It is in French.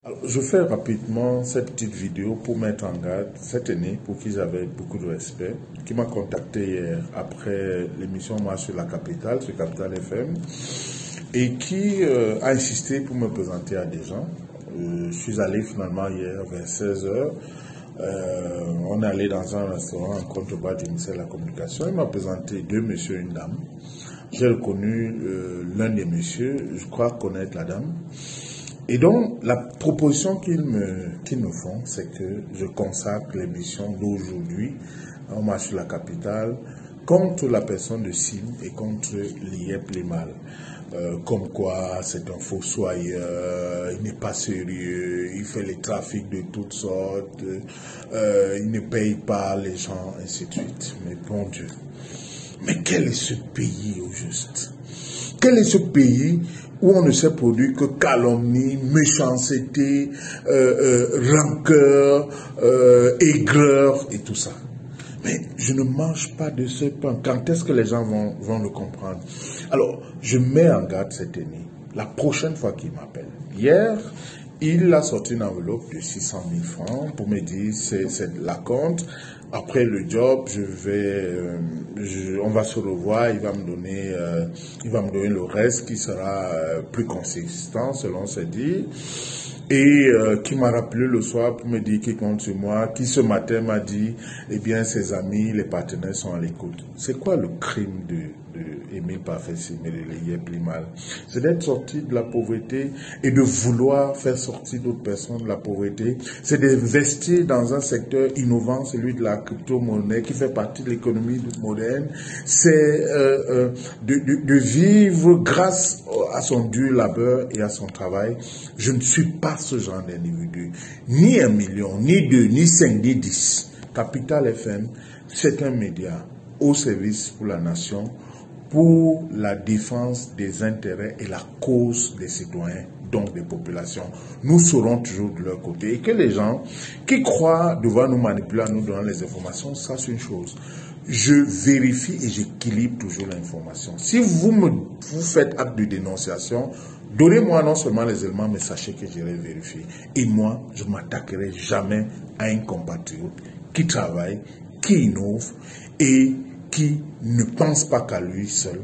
Alors, je fais rapidement cette petite vidéo pour mettre en garde cette aîné pour qui j'avais beaucoup de respect, qui m'a contacté hier après l'émission Moi sur la capitale, sur Capital FM, et qui a insisté pour me présenter à des gens. Je suis allé finalement hier vers 16h. On est allé dans un restaurant en contrebas du ministère de la Communication. Il m'a présenté deux messieurs et une dame. J'ai reconnu l'un des messieurs, je crois connaître la dame. Et donc, la proposition qu'ils me font, c'est que je consacre l'émission d'aujourd'hui, en marche sur la capitale, contre la personne de Sim et contre l'IEP Limal. Comme quoi, c'est un fossoyeur, il n'est pas sérieux, il fait les trafics de toutes sortes, il ne paye pas les gens, ainsi de suite. Mais bon Dieu, mais quel est ce pays au juste? Quel est ce pays où on ne sait produire que calomnie, méchanceté, rancœur, aigreur et tout ça? Mais je ne mange pas de ce pain. Quand est-ce que les gens vont le comprendre? Alors, je mets en garde cet aîné. La prochaine fois qu'il m'appelle. Hier, il a sorti une enveloppe de 600 000 francs pour me dire c'est la compte. Après le job, on va se revoir. Il va me donner le reste qui sera plus consistant selon ses dires. Et qui m'a rappelé le soir pour me dire qu'il compte sur moi, qui ce matin m'a dit, eh bien, ses amis, les partenaires sont à l'écoute. C'est quoi le crime de Émile Parfait-Sim et de l'IEP Limal? C'est d'être sorti de la pauvreté et de vouloir faire sortir d'autres personnes de la pauvreté. C'est d'investir dans un secteur innovant, celui de la crypto-monnaie, qui fait partie de l'économie moderne. C'est de vivre grâce à son dur labeur et à son travail. Je ne suis pas ce genre d'individu. Ni 1 million, ni 2, ni 5, ni 10. Capital FM, c'est un média au service pour la nation, pour la défense des intérêts et la cause des citoyens, donc des populations. Nous serons toujours de leur côté. Et que les gens qui croient devoir nous manipuler en nous donnant les informations, ça c'est une chose. Je vérifie et j'équilibre toujours l'information. Si vous faites acte de dénonciation, donnez-moi non seulement les éléments, mais sachez que j'irai vérifier. Et moi, je ne m'attaquerai jamais à un compatriote qui travaille, qui innove et qui ne pense pas qu'à lui seul.